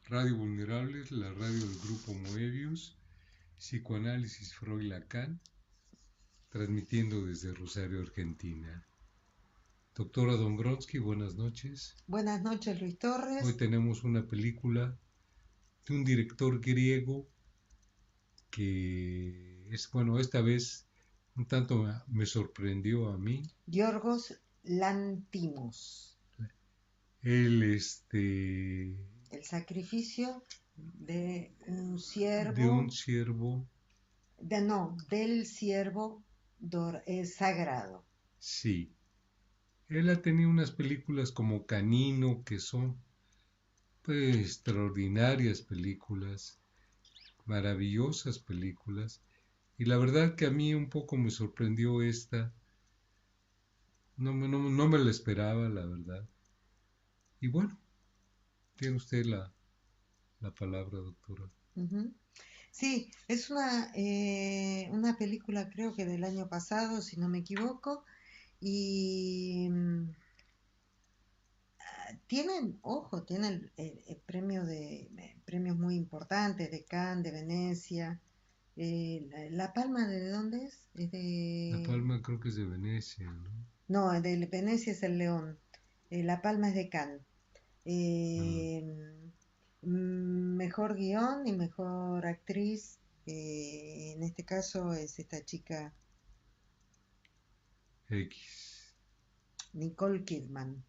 Radio Vulnerables, la radio del grupo Moebius, Psicoanálisis Freud Lacan, transmitiendo desde Rosario, Argentina. Doctora Dombrowski, buenas noches. Buenas noches, Luis Hoy Torres. tenemos una película de un director griego que es, bueno, esta vez un tanto me sorprendió a mí. Yorgos Lanthimos. Él, El sacrificio de un de un ciervo, ciervo, del ciervo sagrado. sí. Él ha tenido unas películas como Canino, que son pues extraordinarias películas, maravillosas películas. Y la verdad que a mí un poco me sorprendió esta. No me la esperaba, la verdad. Y bueno, tiene usted la palabra, doctora. Uh-huh. Sí, es una película creo que del año pasado, si no me equivoco, y tienen premios muy importantes de Cannes, de Venecia. La Palma, ¿de dónde es? Es La de... Palma creo que es de Venecia, ¿no? No, de Venecia es el León. La Palma es de Cannes. Ah, Eh, Mejor guión y mejor actriz. En este caso es esta chica X. Nicole Kidman.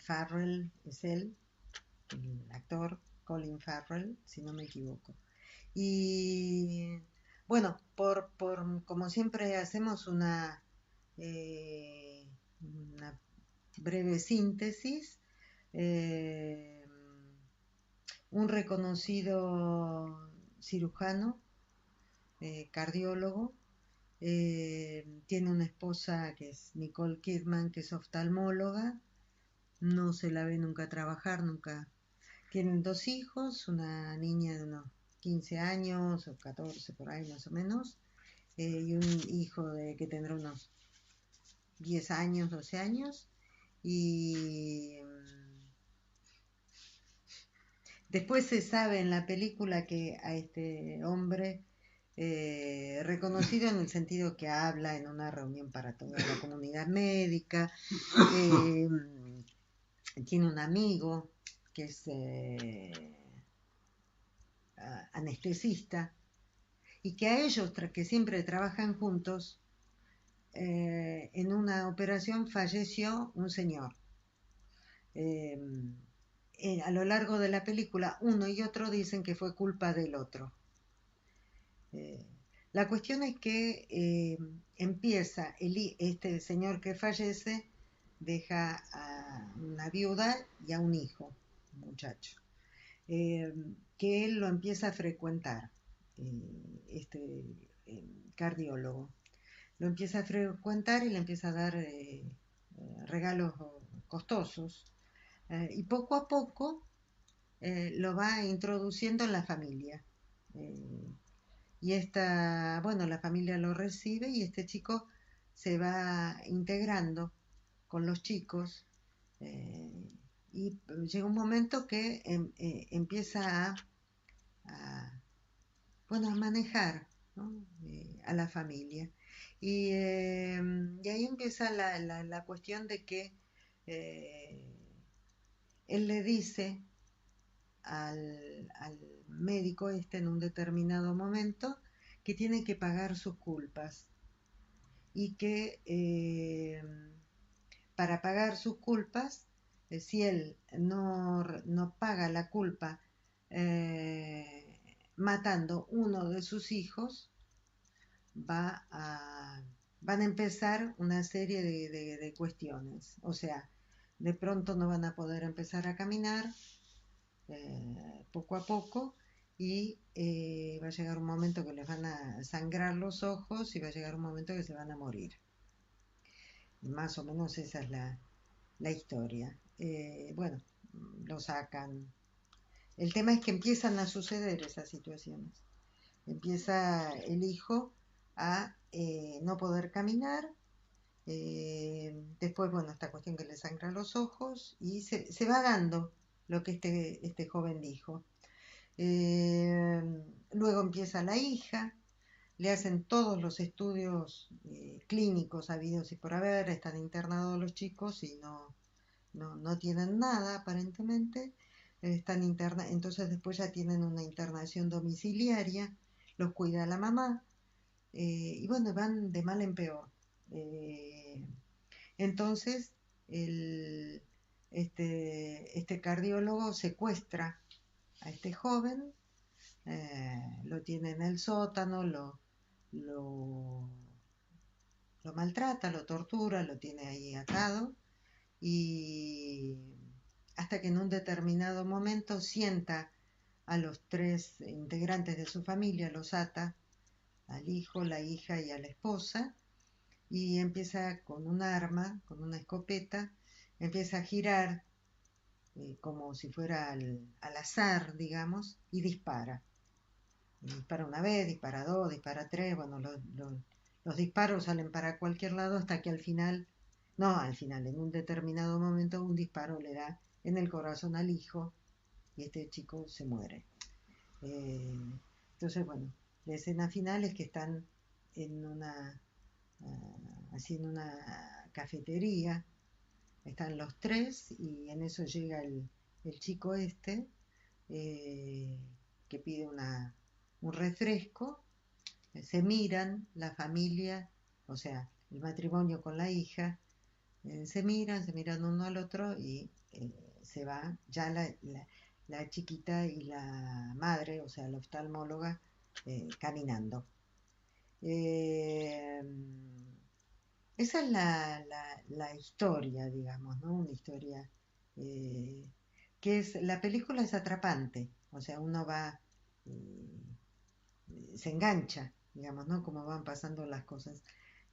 Farrell es él, el actor Colin Farrell, si no me equivoco. Y bueno, como siempre hacemos una breve síntesis. eh, un reconocido cirujano, cardiólogo, tiene una esposa que es Nicole Kidman, que es oftalmóloga, no se la ve nunca trabajar, nunca. Tienen dos hijos, una niña de unos 15 años o 14 por ahí más o menos, y un hijo que tendrá unos 10 años, 12 años, y después se sabe en la película que a este hombre, reconocido en el sentido que habla en una reunión para toda la comunidad médica, eh, tiene un amigo que es anestesista, y que a ellos, que siempre trabajan juntos, en una operación falleció un señor. Eh, a lo largo de la película, uno y otro dicen que fue culpa del otro. Eh, la cuestión es que empieza este señor que fallece, deja a una viuda y a un hijo, un muchacho, que él lo empieza a frecuentar, este cardiólogo. Lo empieza a frecuentar y le empieza a dar regalos costosos, y poco a poco lo va introduciendo en la familia. Eh, bueno, la familia lo recibe y este chico se va integrando con los chicos, y llega un momento que empieza bueno, a manejar, ¿no? A la familia. Y ahí empieza la cuestión de que eh, él le dice al médico este en un determinado momento que tiene que pagar sus culpas y que para pagar sus culpas, si él no paga la culpa matando uno de sus hijos, va a, van a empezar una serie de cuestiones. O sea, de pronto no van a poder empezar a caminar, poco a poco, y va a llegar un momento que les van a sangrar los ojos y va a llegar un momento que se van a morir. Más o menos esa es la historia. Bueno, lo sacan. El tema es que empiezan a suceder esas situaciones. Empieza el hijo a no poder caminar. Después, bueno, esta cuestión que le sangra los ojos y se va dando. lo que este joven dijo. Eh, Luego empieza la hija, le hacen todos los estudios clínicos habidos y por haber, están internados los chicos y no tienen nada aparentemente, entonces después ya tienen una internación domiciliaria, los cuida la mamá, y bueno, van de mal en peor. Eh, entonces, el, este cardiólogo secuestra a este joven, lo tiene en el sótano, lo, lo maltrata, lo tortura, lo tiene ahí atado y hasta que en un determinado momento sienta a los tres integrantes de su familia, los ata, al hijo, la hija y a la esposa, y empieza con un arma, con una escopeta, empieza a girar como si fuera al azar, digamos, y dispara. Dispara una vez, dispara dos, dispara tres, bueno, los disparos salen para cualquier lado hasta que al final, no, al final, en un determinado momento un disparo le da en el corazón al hijo y este chico se muere. Eh, entonces, bueno, la escena final es que están en una, así en una cafetería, están los tres y en eso llega el chico este, eh, que pide un refresco, se miran, la familia, o sea, el matrimonio con la hija, se miran uno al otro y se va ya la chiquita y la madre, o sea, la oftalmóloga, caminando. Eh, Esa es la historia, digamos, ¿no? Una historia eh, la película es atrapante, o sea, uno va, se engancha, digamos, ¿no? Como van pasando las cosas.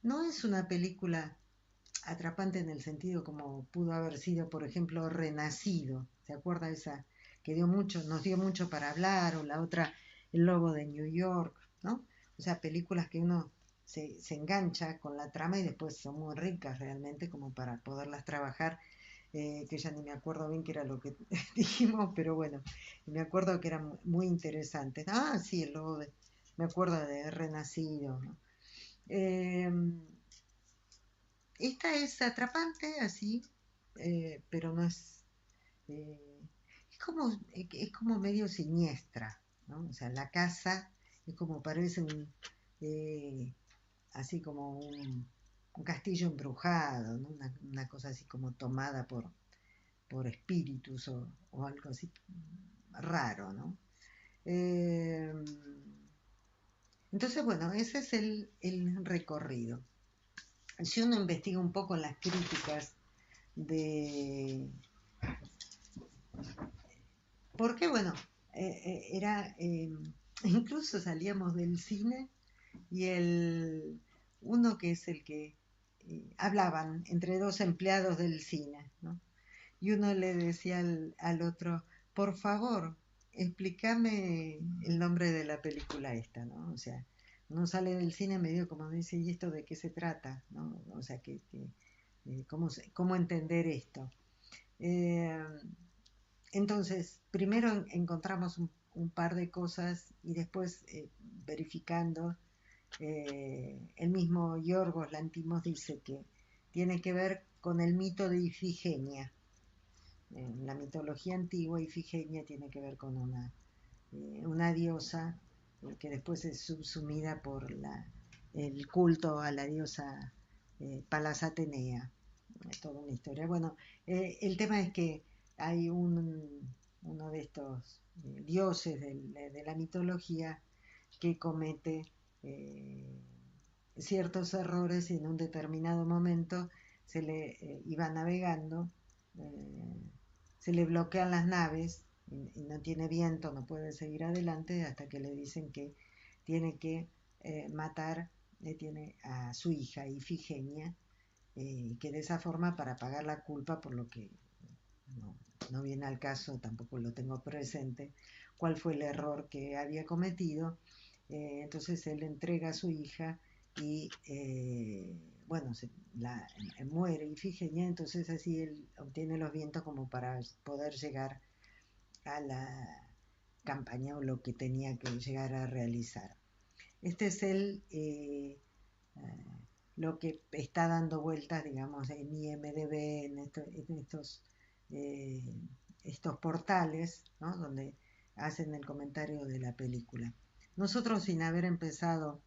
No es una película atrapante en el sentido como pudo haber sido, por ejemplo, Renacido. ¿Se acuerda esa que nos dio mucho para hablar? O la otra, El Lobo de New York, ¿no? O sea, películas que uno se engancha con la trama y después son muy ricas realmente como para poderlas trabajar, que ya ni me acuerdo bien qué era lo que dijimos, pero bueno, me acuerdo que eran muy interesantes. Ah, sí, me acuerdo de Renacido, ¿no? Eh, Esta es atrapante, así, pero no es... eh, es como medio siniestra, ¿no? O sea, la casa es como parece eh, así como un castillo embrujado, ¿no? Una cosa así como tomada por espíritus o algo así raro, ¿no? Eh, entonces, bueno, ese es el recorrido. Si uno investiga un poco las críticas de... Porque, bueno, era... incluso salíamos del cine y uno que es el que hablaban entre dos empleados del cine, ¿no? Y uno le decía al otro, por favor, explícame el nombre de la película esta, ¿no? O sea, uno sale del cine medio como dice, ¿y esto de qué se trata? ¿No? O sea, ¿cómo entender esto? Eh, entonces, primero encontramos un par de cosas y después verificando, el mismo Yorgos Lantimos dice que tiene que ver con el mito de Ifigenia. En la mitología antigua, Ifigenia tiene que ver con una diosa que después es subsumida por el culto a la diosa Palas Atenea. Es toda una historia. Bueno, el tema es que hay uno de estos dioses de la mitología que comete ciertos errores y en un determinado momento se le iba navegando, eh, se le bloquean las naves y no tiene viento, no puede seguir adelante hasta que le dicen que tiene que matar, tiene a su hija Ifigenia, que de esa forma para pagar la culpa por lo que no, no viene al caso, tampoco lo tengo presente, cuál fue el error que había cometido. Entonces él entrega a su hija y bueno, muere Ifigenia, entonces así él obtiene los vientos como para poder llegar a la campaña o lo que tenía que llegar a realizar. Este es lo que está dando vueltas, digamos, en IMDb, eh, estos portales, ¿no? Donde hacen el comentario de la película. Nosotros, sin haber empezado,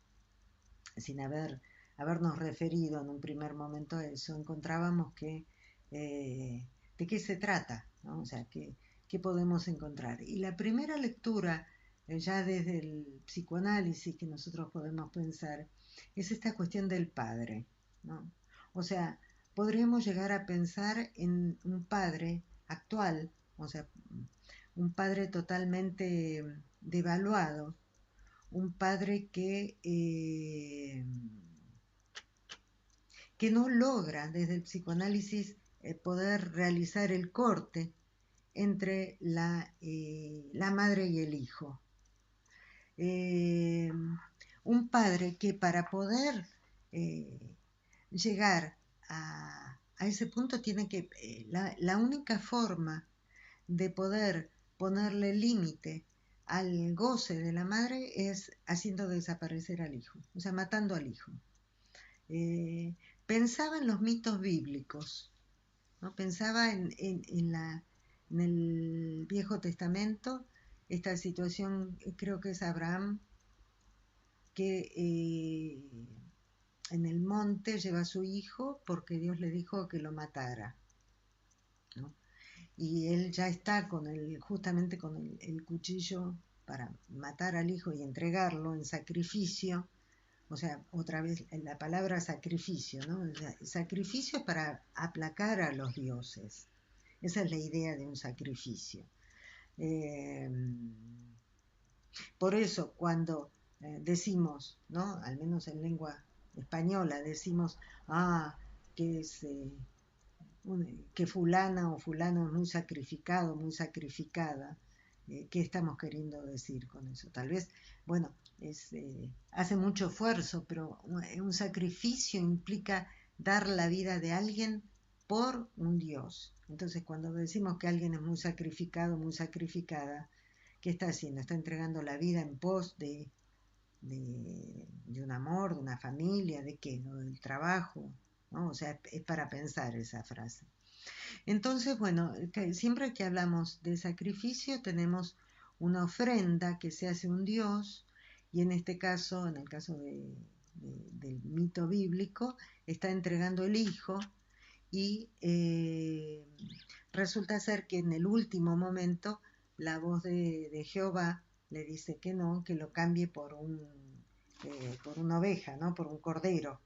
sin habernos referido en un primer momento a eso, encontrábamos que de qué se trata, ¿no? O sea, qué podemos encontrar. Y la primera lectura, ya desde el psicoanálisis que nosotros podemos pensar, es esta cuestión del padre, ¿no? O sea, podríamos llegar a pensar en un padre actual, o sea, un padre totalmente devaluado, un padre que no logra desde el psicoanálisis poder realizar el corte entre la madre y el hijo. Eh, un padre que para poder llegar a ese punto tiene que, la única forma de poder ponerle límite al goce de la madre es haciendo desaparecer al hijo, o sea, matando al hijo. Pensaba en los mitos bíblicos, ¿no? Pensaba en el Viejo Testamento, esta situación, creo que es Abraham, que en el monte lleva a su hijo porque Dios le dijo que lo matara, ¿no? Y él ya está justamente con el cuchillo para matar al hijo y entregarlo en sacrificio. O sea, otra vez la palabra sacrificio, ¿no? O sea, sacrificio para aplacar a los dioses. Esa es la idea de un sacrificio. Eh, por eso cuando decimos, ¿no? Al menos en lengua española, decimos, que es que fulana o fulano es muy sacrificado, muy sacrificada. ¿Qué estamos queriendo decir con eso? Tal vez, bueno, hace mucho esfuerzo, pero un sacrificio implica dar la vida de alguien por un Dios. Entonces, cuando decimos que alguien es muy sacrificado, muy sacrificada, ¿qué está haciendo? Está entregando la vida en pos de un amor, de una familia, ¿de qué? ¿No? Del trabajo, ¿no? O sea, es para pensar esa frase. Entonces, bueno, siempre que hablamos de sacrificio tenemos una ofrenda que se hace a un Dios, y en este caso, en el caso del mito bíblico, está entregando el hijo, y resulta ser que en el último momento la voz de Jehová le dice que no, que lo cambie por una oveja, ¿no? Por un cordero.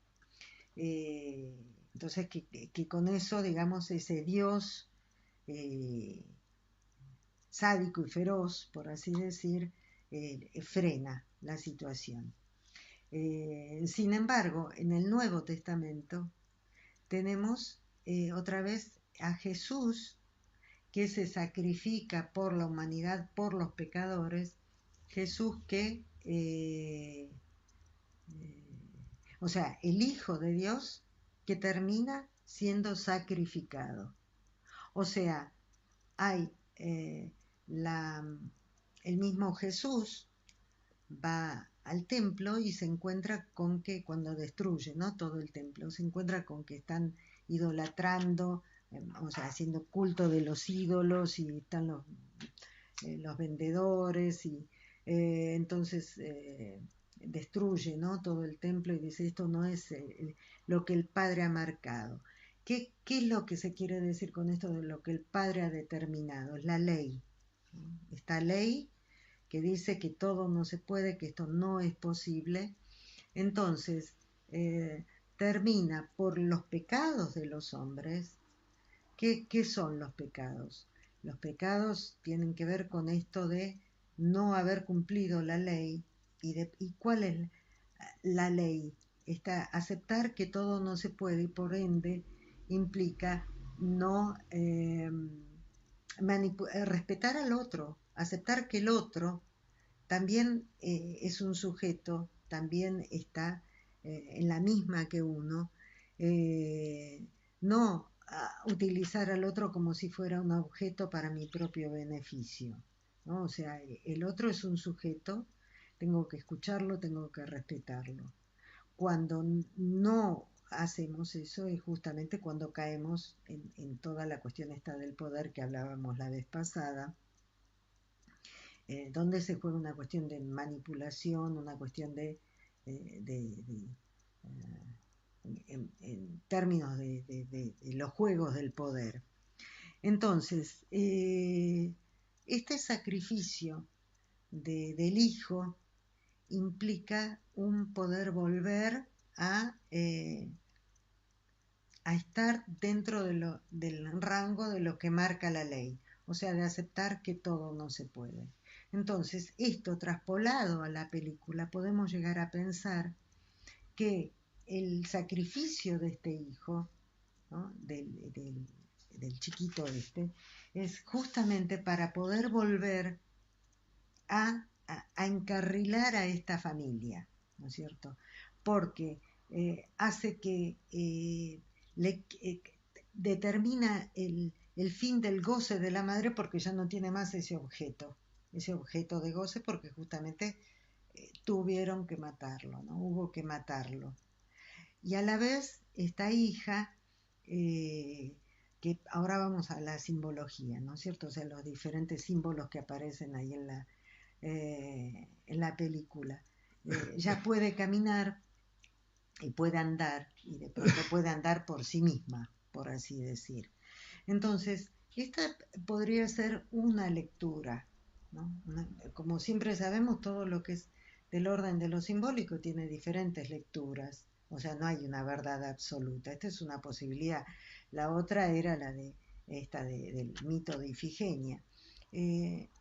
Entonces, que con eso, digamos, ese Dios sádico y feroz, por así decir, frena la situación. Sin embargo, en el Nuevo Testamento tenemos otra vez a Jesús, que se sacrifica por la humanidad, por los pecadores. Jesús que o sea, el Hijo de Dios que termina siendo sacrificado. O sea, hay el mismo Jesús va al templo y se encuentra con que cuando destruye, ¿no? Todo el templo, se encuentra con que están idolatrando, o sea, haciendo culto de los ídolos, y están los vendedores, y entonces destruye, ¿no? Todo el templo y dice, esto no es lo que el Padre ha marcado. ¿Qué es lo que se quiere decir con esto de lo que el Padre ha determinado? Es la ley. Esta ley que dice que todo no se puede, que esto no es posible. Entonces, termina por los pecados de los hombres. ¿Qué son los pecados? Los pecados tienen que ver con esto de no haber cumplido la ley. ¿Y cuál es la ley? Aceptar que todo no se puede, y por ende implica no respetar al otro, aceptar que el otro también es un sujeto, también está en la misma que uno, no a utilizar al otro como si fuera un objeto para mi propio beneficio, ¿no? O sea, el otro es un sujeto, tengo que escucharlo, tengo que respetarlo. Cuando no hacemos eso es justamente cuando caemos en toda la cuestión esta del poder que hablábamos la vez pasada, donde se juega una cuestión de manipulación, una cuestión de en términos de los juegos del poder. Entonces, este sacrificio del hijo implica un poder volver a estar dentro del rango de lo que marca la ley, o sea, de aceptar que todo no se puede. Entonces, esto traspolado a la película, podemos llegar a pensar que el sacrificio de este hijo, ¿no? del chiquito este, es justamente para poder volver a encarrilar a esta familia, ¿no es cierto? Porque hace que determina el fin del goce de la madre porque ya no tiene más ese objeto de goce porque justamente tuvieron que matarlo, ¿no? Hubo que matarlo. Y a la vez, esta hija, que ahora vamos a la simbología, ¿no es cierto? O sea, los diferentes símbolos que aparecen ahí en la película. Ya puede caminar y puede andar, y de pronto puede andar por sí misma, por así decir. Entonces, esta podría ser una lectura, ¿no? Como siempre sabemos, todo lo que es del orden de lo simbólico tiene diferentes lecturas, o sea, no hay una verdad absoluta, esta es una posibilidad. La otra era la de del mito de Ifigenia.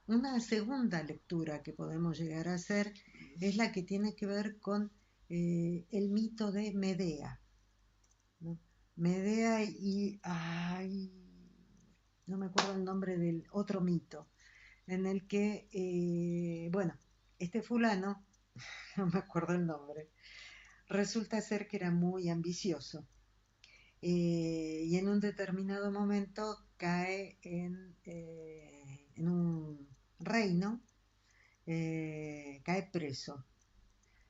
Una segunda lectura que podemos llegar a hacer es la que tiene que ver con el mito de Medea, ¿no? Medea y ay, no me acuerdo el nombre del otro mito, en el que, bueno, este fulano, no me acuerdo el nombre, resulta ser que era muy ambicioso y en un determinado momento cae en un reino, cae preso,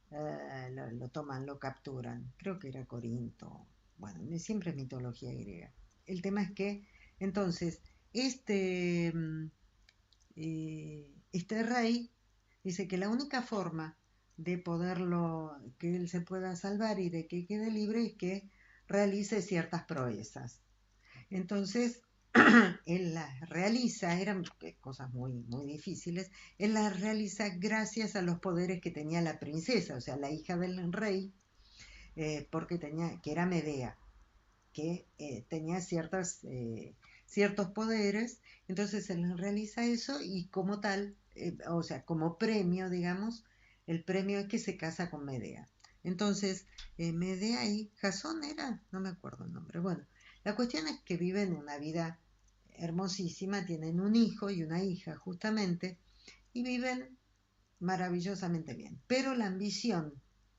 lo toman, lo capturan, creo que era Corinto, bueno, siempre es mitología griega. El tema es que entonces este rey dice que la única forma de poderlo, que él se pueda salvar y de que quede libre es que realice ciertas proezas. Entonces, él las realiza, eran cosas muy, muy difíciles, él las realiza gracias a los poderes que tenía la princesa, o sea, la hija del rey, porque tenía, que era Medea, que tenía ciertos poderes, entonces él realiza eso y como tal, o sea, como premio, digamos, el premio es que se casa con Medea. Entonces, Medea y Jasón era, no me acuerdo el nombre. Bueno, la cuestión es que viven una vida hermosísima, tienen un hijo y una hija justamente, y viven maravillosamente bien. Pero la ambición,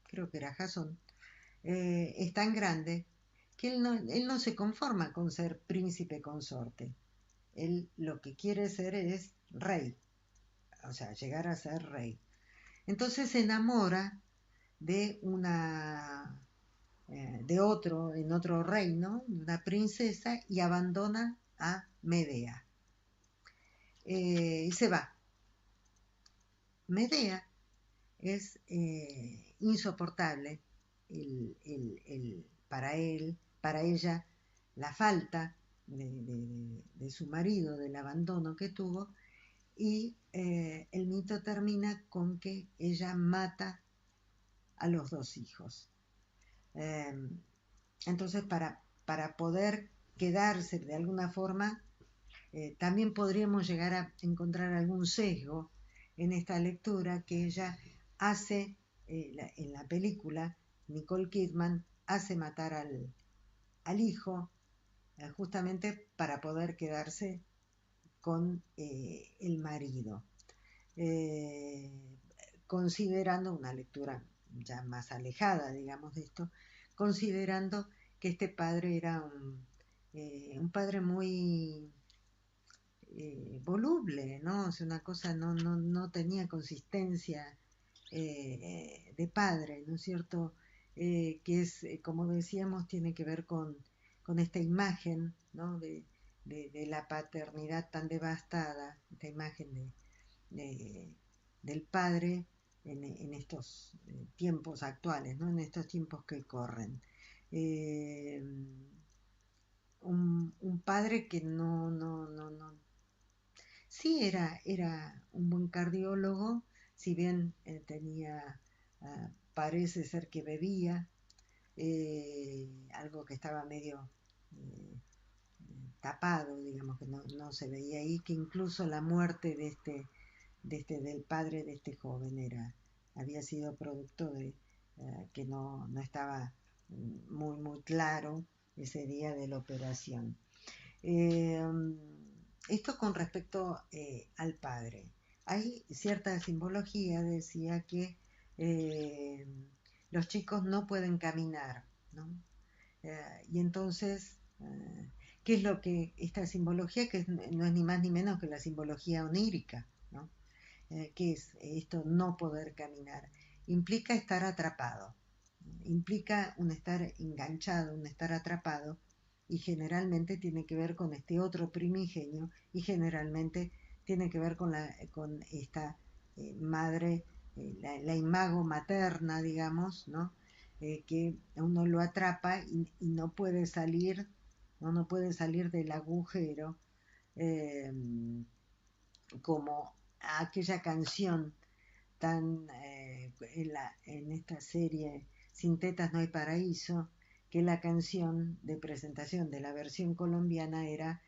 creo que era Jasón, es tan grande que él no se conforma con ser príncipe consorte. Él lo que quiere ser es rey, o sea, llegar a ser rey. Entonces se enamora de de otro, en otro reino, de una princesa y abandona a Medea. Y se va. Medea es insoportable para él, para ella, la falta de su marido, del abandono que tuvo, y el mito termina con que ella mata a los dos hijos. Eh, entonces, para poder quedarse de alguna forma, también podríamos llegar a encontrar algún sesgo en esta lectura que ella hace, en la película, Nicole Kidman hace matar al hijo justamente para poder quedarse con el marido, eh, considerando una lectura ya más alejada, digamos, de esto, considerando que este padre un padre muy voluble, ¿no? O sea, una cosa no tenía consistencia de padre, ¿no es cierto? Que es, como decíamos, tiene que ver con esta imagen, ¿no? De la paternidad tan devastada, esta imagen de- del padre en estos tiempos actuales, ¿no? En estos tiempos que corren. Eh, un padre que no. Sí, era un buen cardiólogo, si bien parece ser que bebía, algo que estaba medio eh, tapado, digamos, que no se veía ahí, que incluso la muerte del padre de este joven había sido producto de que no estaba muy claro ese día de la operación. Eh, Esto con respecto al padre. Hay cierta simbología, decía que eh, los chicos no pueden caminar, ¿no? Y entonces, ¿qué es lo que esta simbología, que no es ni más ni menos que la simbología onírica, ¿no? ¿Qué es esto no poder caminar? Implica estar atrapado, implica un estar enganchado, un estar atrapado, y generalmente tiene que ver con este otro primigenio, y generalmente tiene que ver con esta madre, la imago materna, digamos, ¿no? Que uno lo atrapa y no puede salir, no puede salir del agujero, eh, como aquella canción tan en esta serie Sin tetas no hay paraíso, que la canción de presentación de la versión colombiana era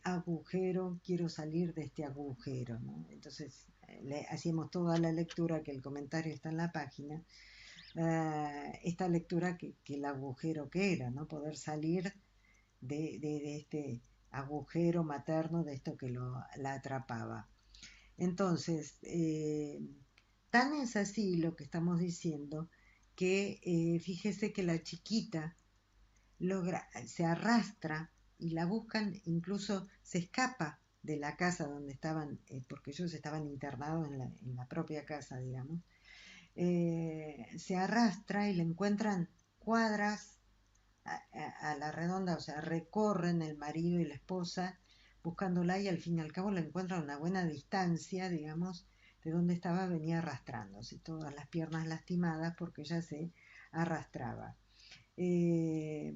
agujero, quiero salir de este agujero, ¿no? Entonces hacíamos toda la lectura, que el comentario está en la página, esta lectura que el agujero que era, ¿no? Poder salir de este agujero materno, de esto que la atrapaba. Entonces, tan es así lo que estamos diciendo que fíjese que la chiquita se arrastra y la buscan, incluso se escapa de la casa donde estaban, porque ellos estaban internados en la propia casa, digamos. Se arrastra y la encuentran cuadras a la redonda, o sea, recorren el marido y la esposa buscándola, y al fin y al cabo la encuentran a una buena distancia, digamos, de donde estaba, venía arrastrándose, todas las piernas lastimadas porque ella se arrastraba. Eh,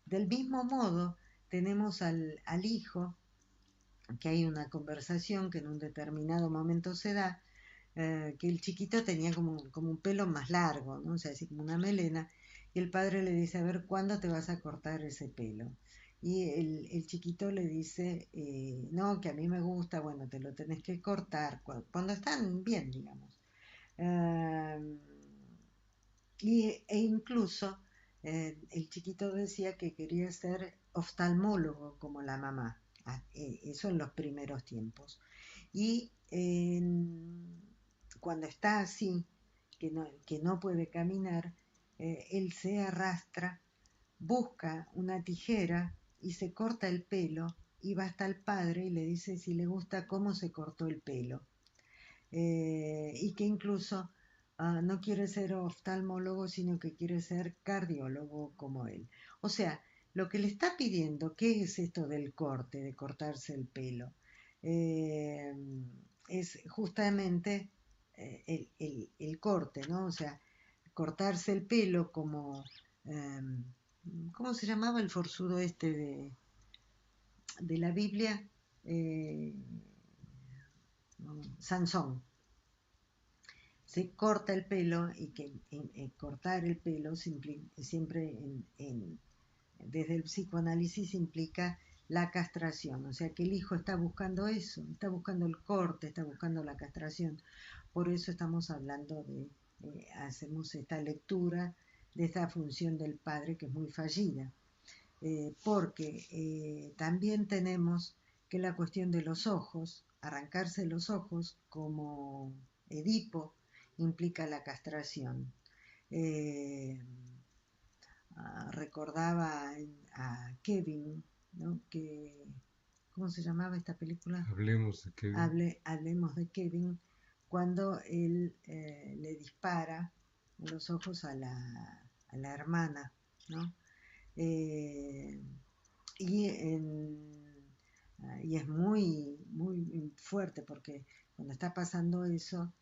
del mismo modo, tenemos al hijo, que hay una conversación que en un determinado momento se da, que el chiquito tenía como un pelo más largo, ¿no? O sea, así como una melena, y el padre le dice, a ver, ¿cuándo te vas a cortar ese pelo? Y el chiquito le dice, no, que a mí me gusta, bueno, te lo tenés que cortar cuando están bien, digamos. Uh, e incluso el chiquito decía que quería ser oftalmólogo como la mamá, eso en los primeros tiempos. Y cuando está así, que no puede caminar, él se arrastra, busca una tijera y se corta el pelo, y va hasta el padre y le dice si le gusta cómo se cortó el pelo. Y que incluso no quiere ser oftalmólogo, sino que quiere ser cardiólogo como él. O sea, lo que le está pidiendo, ¿qué es esto del corte, de cortarse el pelo? Eh, es justamente el corte, ¿no? O sea, cortarse el pelo como, eh, ¿cómo se llamaba el forzudo este de la Biblia? Eh, Sansón. Se corta el pelo, y que cortar el pelo siempre desde el psicoanálisis implica la castración, o sea que el hijo está buscando eso, está buscando el corte, está buscando la castración. Por eso estamos hablando hacemos esta lectura de esta función del padre, que es muy fallida, porque también tenemos que la cuestión de los ojos, arrancarse los ojos como Edipo, implica la castración. Eh, Recordaba a Kevin, ¿no? Que, ¿cómo se llamaba esta película? Hablemos de Kevin. Hablemos de Kevin, cuando él le dispara en los ojos a la hermana, ¿no? Eh, y, y es muy fuerte porque cuando está pasando eso,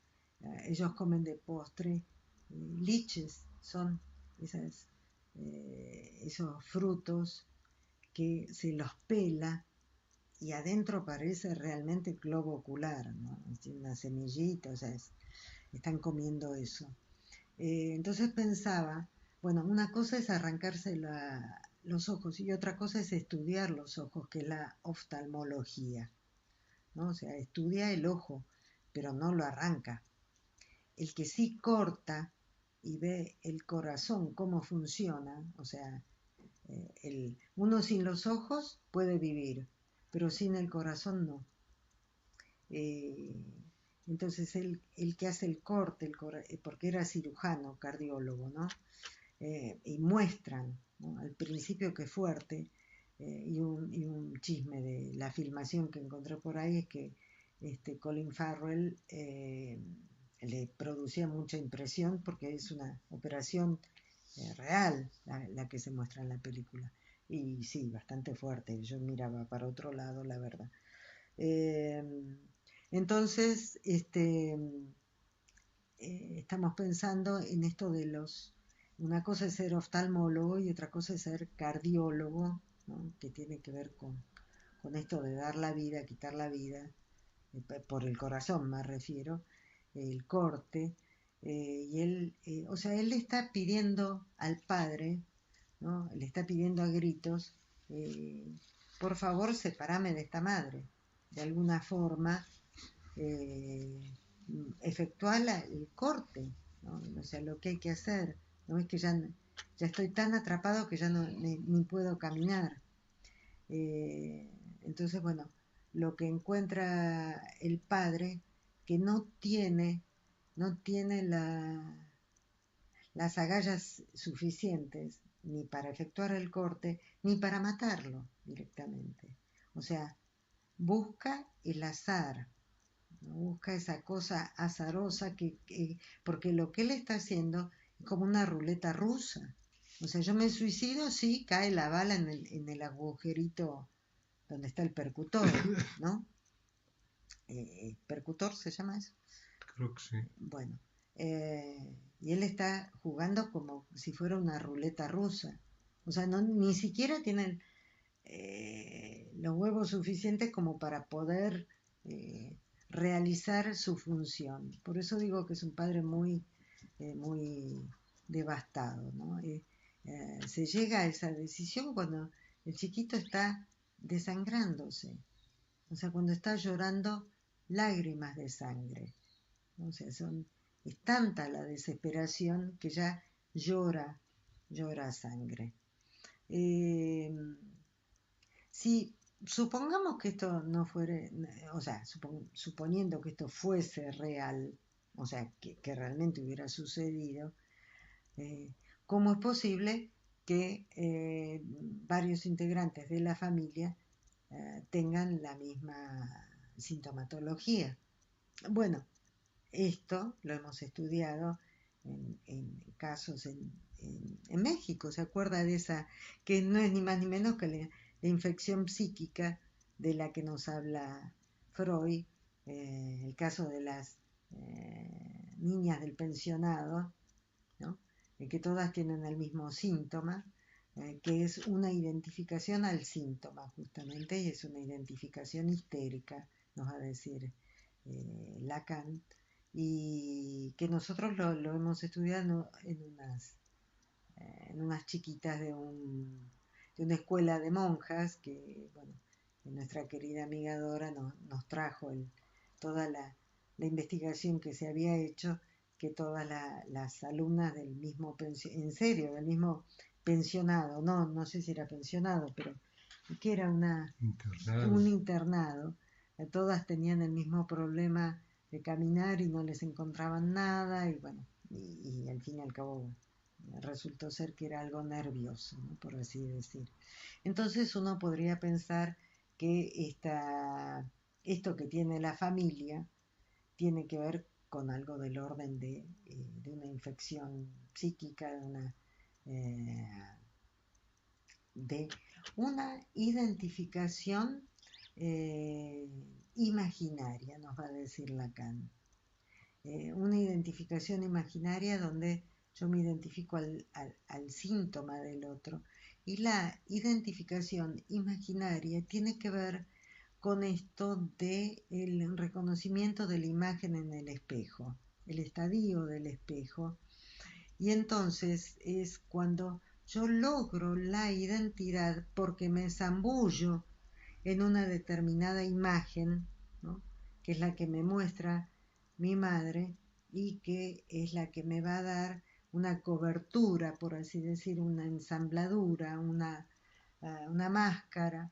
ellos comen de postre liches, son esas, esos frutos que se los pela y adentro parece realmente globo ocular, ¿no? Tiene una semillita, o sea, están comiendo eso. Entonces pensaba, bueno, una cosa es arrancarse los ojos y otra cosa es estudiar los ojos, que es la oftalmología, ¿no? O sea, estudia el ojo, pero no lo arranca. El que sí corta y ve el corazón, cómo funciona, o sea, uno sin los ojos puede vivir, pero sin el corazón no. Eh, entonces él que hace el corte, porque era cirujano, cardiólogo, ¿no? Y muestran, ¿no? Al principio que fuerte, y un chisme de la filmación que encontré por ahí es que Colin Farrell le producía mucha impresión porque es una operación real la que se muestra en la película. Y sí, bastante fuerte, yo miraba para otro lado, la verdad. Eh, entonces, estamos pensando en esto de una cosa es ser oftalmólogo y otra cosa es ser cardiólogo, ¿no? Que tiene que ver con esto de dar la vida, quitar la vida, por el corazón me refiero, el corte, y él, o sea, él le está pidiendo al padre, ¿no? Le está pidiendo a gritos, eh, por favor, sepárame de esta madre, de alguna forma, eh, efectuar el corte, ¿no? O sea, lo que hay que hacer, no es que ya estoy tan atrapado que ya no ni puedo caminar. Eh, entonces, bueno, lo que encuentra el padre que no tiene las agallas suficientes ni para efectuar el corte ni para matarlo directamente. O sea, busca el azar, ¿no? Busca esa cosa azarosa porque lo que él está haciendo es como una ruleta rusa. O sea, yo me suicido, sí, cae la bala en el agujerito donde está el percutor, ¿no? ¿Percutor se llama eso? Creo que sí. Bueno, y él está jugando como si fuera una ruleta rusa. O sea, ni siquiera tienen los huevos suficientes como para poder realizar su función. Por eso digo que es un padre muy devastado, ¿no? Se llega a esa decisión cuando el chiquito está desangrándose, o sea, cuando está llorando lágrimas de sangre, ¿no? O sea, es tanta la desesperación que ya llora sangre. Eh, si supongamos que esto no fuera, o sea, suponiendo que esto fuese real, o sea, que realmente hubiera sucedido, eh, ¿cómo es posible que varios integrantes de la familia tengan la misma sintomatología? Bueno, esto lo hemos estudiado en casos en México. ¿Se acuerda de esa que no es ni más ni menos que la infección psíquica de la que nos habla Freud? El caso de las niñas del pensionado, ¿no? Que todas tienen el mismo síntoma, que es una identificación al síntoma justamente, y es una identificación histérica, nos va a decir Lacan, y que nosotros lo hemos estudiado en unas chiquitas de una escuela de monjas que, bueno, nuestra querida amiga Dora nos trajo toda la investigación que se había hecho, que todas las alumnas del mismo, en serio, del mismo pensionado, no sé si era pensionado, pero que era Internado. un internado, todas tenían el mismo problema de caminar y no les encontraban nada, y bueno, y al fin y al cabo resultó ser que era algo nervioso, ¿no? Por así decir. Entonces uno podría pensar que esto que tiene la familia tiene que ver con algo del orden de una infección psíquica, eh, de una identificación eh, imaginaria, nos va a decir Lacan. Una identificación imaginaria donde yo me identifico al síntoma del otro. Y la identificación imaginaria tiene que ver con esto del reconocimiento de la imagen en el espejo, el estadio del espejo. Y entonces es cuando yo logro la identidad porque me zambullo en una determinada imagen, ¿no? Que es la que me muestra mi madre y que es la que me va a dar una cobertura, por así decir, una ensambladura, una máscara,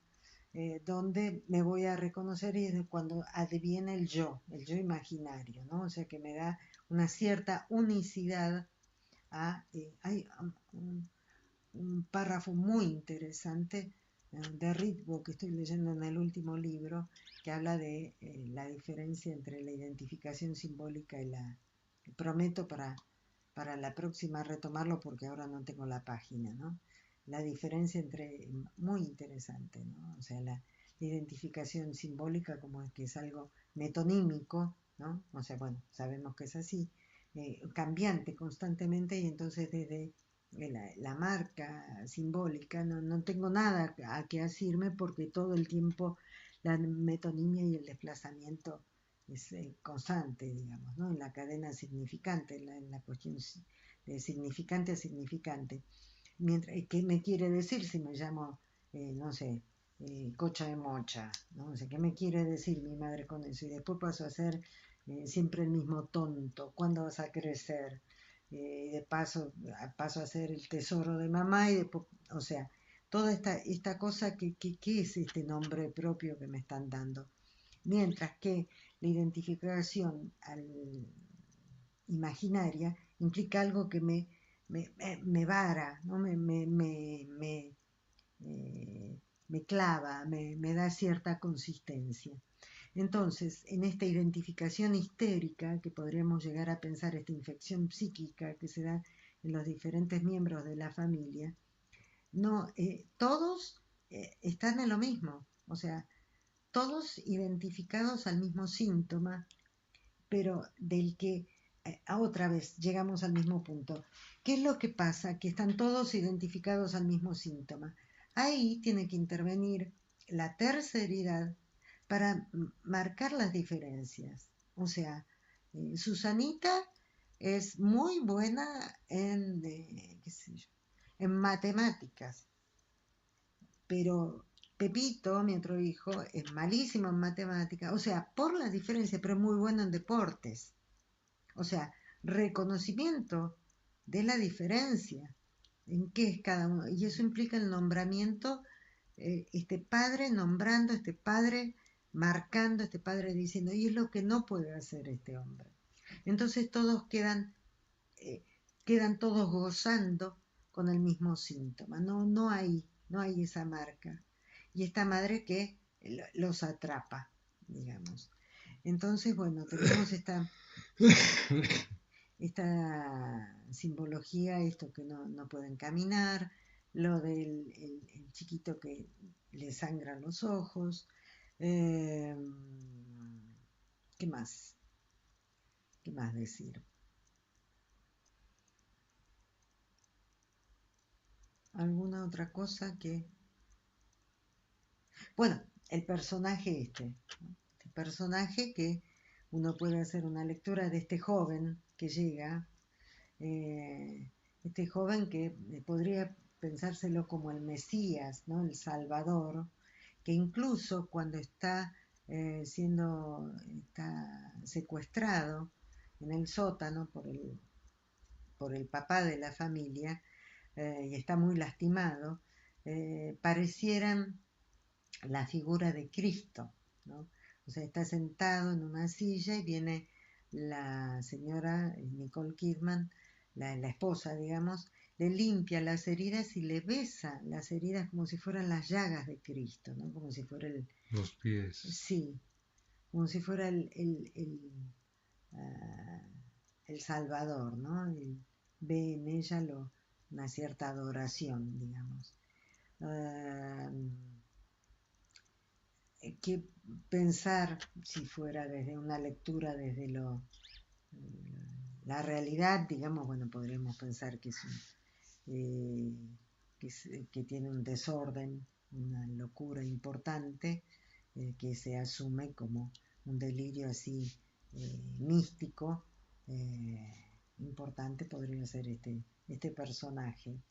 donde me voy a reconocer y es cuando adviene el yo imaginario, ¿no? O sea que me da una cierta unicidad hay un párrafo muy interesante de Ritvo que estoy leyendo en el último libro que habla de la diferencia entre la identificación simbólica y la... Prometo para la próxima retomarlo porque ahora no tengo la página, ¿no? La diferencia entre... Muy interesante, ¿no? O sea, la identificación simbólica como es que es algo metonímico, ¿no? O sea, bueno, sabemos que es así, cambiante constantemente y entonces desde la marca simbólica no tengo nada a que asirme porque todo el tiempo la metonimia y el desplazamiento es constante, digamos, ¿no? En la cadena significante, en la cuestión de significante a significante. Mientras, ¿qué me quiere decir si me llamo, no sé, Cocha de Mocha? ¿No? O sea, ¿qué me quiere decir mi madre con eso? Y después paso a ser siempre el mismo tonto. ¿Cuándo vas a crecer? De paso a ser el tesoro de mamá y después, o sea, toda esta cosa que es este nombre propio que me están dando. Mientras que la identificación imaginaria implica algo que me vara, ¿no? Me clava, me da cierta consistencia. Entonces, en esta identificación histérica, que podríamos llegar a pensar esta infección psíquica que se da en los diferentes miembros de la familia, no, todos están en lo mismo, o sea, todos identificados al mismo síntoma, pero del que otra vez llegamos al mismo punto. ¿Qué es lo que pasa? Que están todos identificados al mismo síntoma. Ahí tiene que intervenir la terceridad para marcar las diferencias. O sea, Susanita es muy buena qué sé yo, en matemáticas, pero Pepito, mi otro hijo, es malísimo en matemáticas, o sea, por la diferencia, pero es muy bueno en deportes. O sea, reconocimiento de la diferencia, en qué es cada uno. Y eso implica el nombramiento, este padre nombrando, este padre marcando, este padre diciendo, y es lo que no puede hacer este hombre. Entonces todos eh, quedan todos gozando con el mismo síntoma. No hay esa marca. Y esta madre que los atrapa, digamos. Entonces, bueno, tenemos esta simbología, esto que no pueden caminar, lo del el chiquito que le sangran los ojos. eh, ¿Qué más? ¿Qué más decir? ¿Alguna otra cosa que... Bueno, el personaje ¿no? Este personaje que uno puede hacer una lectura de este joven que llega, este joven que podría pensárselo como el Mesías, ¿no? El Salvador, que incluso cuando está secuestrado en el sótano por el papá de la familia y está muy lastimado, parecieran la figura de Cristo, ¿no? O sea, está sentado en una silla y viene la señora Nicole Kidman, la esposa, digamos, le limpia las heridas y le besa las heridas como si fueran las llagas de Cristo, ¿no? Como si fuera Los pies. sí, como si fuera ah, el Salvador, ¿no? Ve en ella una cierta adoración, digamos. Ah, que pensar, si fuera desde una lectura, desde la realidad, digamos, bueno, podríamos pensar que eh, que tiene un desorden, una locura importante, que se asume como un delirio así místico, importante podría ser este personaje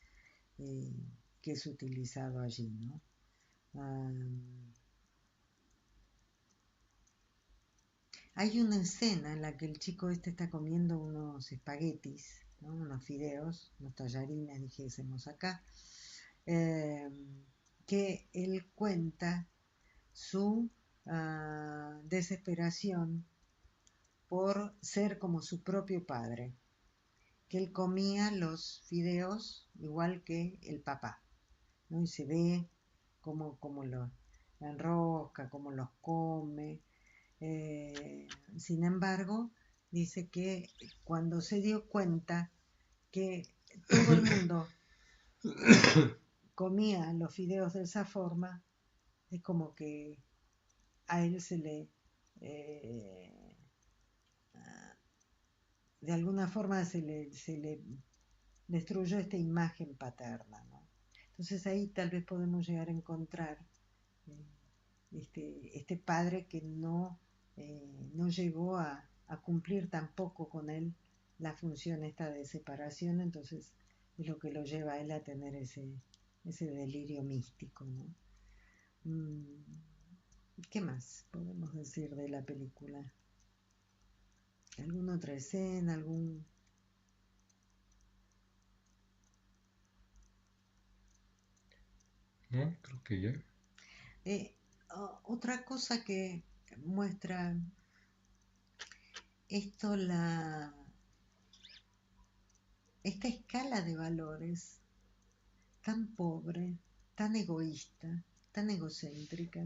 eh, que es utilizado allí, ¿no? Um, Hay una escena en la que el chico este está comiendo unos espaguetis, ¿no? Unos fideos, unos tallarines, dijésemos acá, eh, que él cuenta su desesperación por ser como su propio padre, que él comía los fideos igual que el papá, ¿no? Y se ve cómo los enrosca, cómo los come. Sin embargo, dice que cuando se dio cuenta que todo el mundo comía los fideos de esa forma, es como que a él eh, de alguna forma se le destruyó esta imagen paterna, ¿no? Entonces ahí tal vez podemos llegar a encontrar eh, este padre que no llegó a cumplir tampoco con él la función esta de separación, entonces es lo que lo lleva a él a tener ese delirio místico, ¿no? Mm, ¿Qué más podemos decir de la película? ¿Alguna otra escena? ¿Algún...? ¿No? Creo que ya. Otra cosa que muestra esto, esta escala de valores tan pobre, tan egoísta, tan egocéntrica,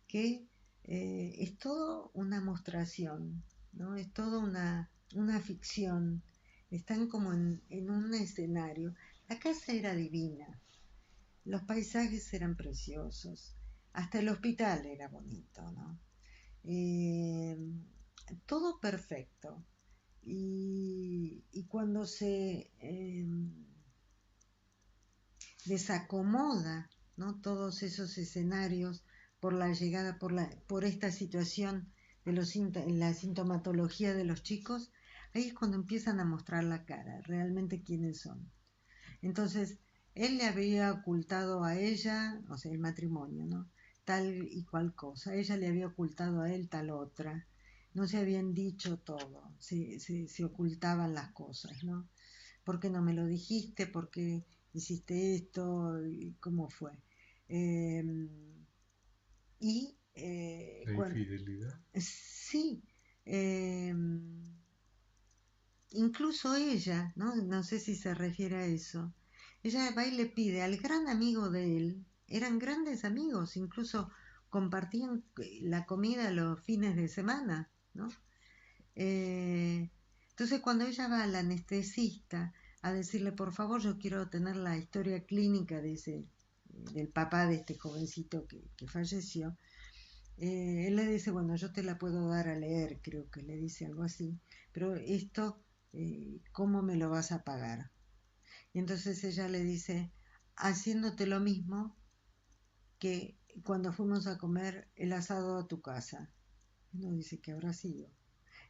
que es todo una mostración, ¿no? Es toda una ficción. Están como en un escenario. La casa era divina, los paisajes eran preciosos, hasta el hospital era bonito, ¿no? Eh, Todo perfecto. Y cuando se desacomoda, ¿no? Todos esos escenarios por la llegada, por esta situación de la sintomatología de los chicos, ahí es cuando empiezan a mostrar la cara, realmente quiénes son. Entonces, él le había ocultado a ella, o sea, el matrimonio, ¿no? Tal y cual cosa. Ella le había ocultado a él tal otra. No se habían dicho todo, se ocultaban las cosas, ¿no? ¿Por qué no me lo dijiste? ¿Por qué hiciste esto? ¿Cómo fue? Eh, y La cuando, infidelidad. sí, eh, incluso ella, ¿no? No sé si se refiere a eso. Ella va y le pide al gran amigo de él, eran grandes amigos, incluso compartían la comida los fines de semana, ¿no? Eh, entonces cuando ella va al anestesista a decirle, por favor, yo quiero tener la historia clínica del papá de este jovencito que falleció, él le dice, bueno, yo te la puedo dar a leer, creo que le dice algo así, pero esto, ¿cómo me lo vas a pagar? Y entonces ella le dice, haciéndote lo mismo que cuando fuimos a comer el asado a tu casa. Y uno dice que habrá sido.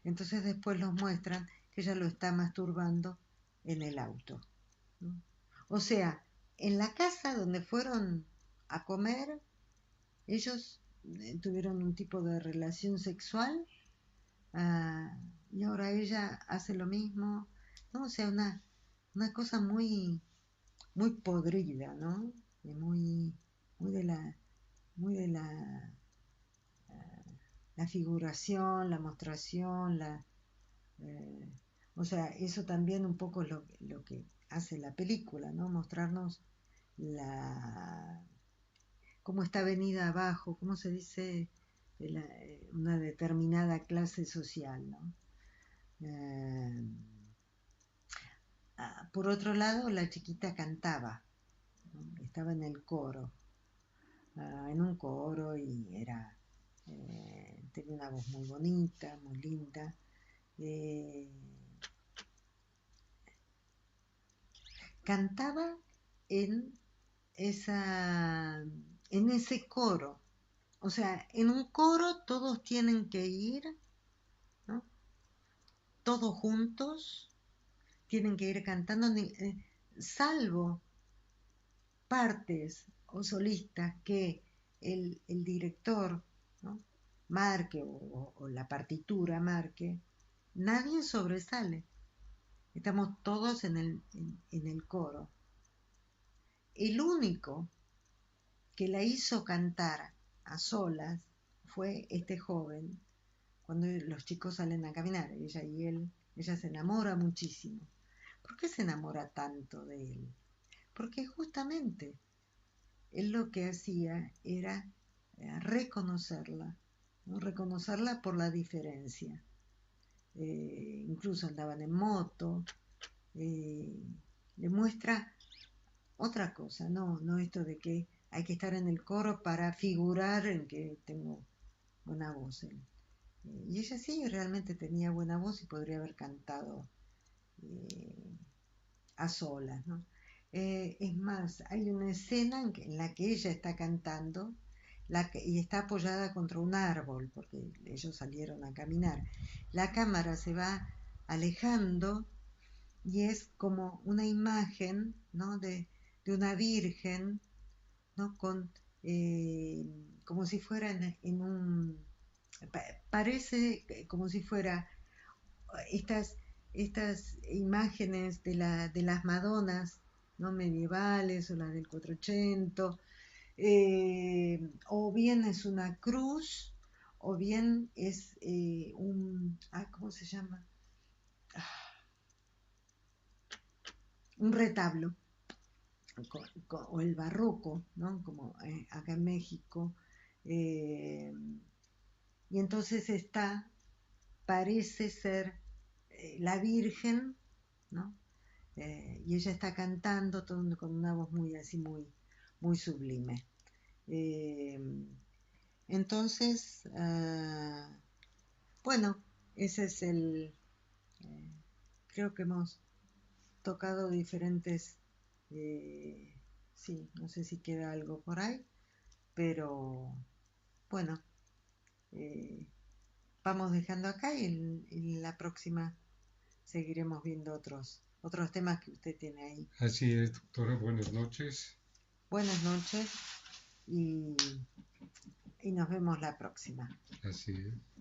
Entonces después los muestran que ella lo está masturbando en el auto, ¿no? O sea, en la casa donde fueron a comer, ellos tuvieron un tipo de relación sexual, y ahora ella hace lo mismo, ¿no? O sea, una cosa muy podrida, ¿no? Y muy de muy de la figuración, la mostración, eh, o sea, eso también un poco es lo que hace la película, ¿no? Mostrarnos la cómo está venida abajo, cómo se dice una determinada clase social, ¿no? Eh, por otro lado, la chiquita cantaba, ¿no? Estaba en el coro, en un coro y tenía una voz muy bonita, muy linda. Eh, Cantaba en esa, en ese coro. O sea, en un coro todos tienen que ir, ¿no? Todos juntos tienen que ir cantando, salvo partes o solistas que el director, ¿no? Marque o la partitura marque, nadie sobresale. Estamos todos en el coro. El único que la hizo cantar a solas fue este joven, cuando los chicos salen a caminar, ella y él, ella se enamora muchísimo. ¿Por qué se enamora tanto de él? Porque justamente él lo que hacía era reconocerla, ¿no? Reconocerla por la diferencia. Incluso andaban en moto, eh, le muestra otra cosa, no esto de que hay que estar en el coro para figurar en que tengo buena voz. Y ella sí realmente tenía buena voz y podría haber cantado eh, a solas, ¿no? Es más, hay una escena en la que ella está cantando y está apoyada contra un árbol, porque ellos salieron a caminar. La cámara se va alejando y es como una imagen, ¿no? De una virgen, ¿no? Eh, como si fuera en un... Parece como si fuera estas imágenes de las Madonas, ¿no? Medievales o las del 480, o bien es una cruz, o bien es ¿cómo se llama? Un retablo, o el barroco, ¿no? Como acá en México. eh, y entonces parece ser la Virgen, ¿no? Y ella está cantando con una voz muy así, muy sublime. Eh, entonces, bueno, ese es eh, creo que hemos tocado diferentes, eh, sí, no sé si queda algo por ahí, pero bueno, eh, vamos dejando acá y en la próxima seguiremos viendo otros temas que usted tiene ahí. Así es, doctora, buenas noches. Buenas noches y nos vemos la próxima. Así es.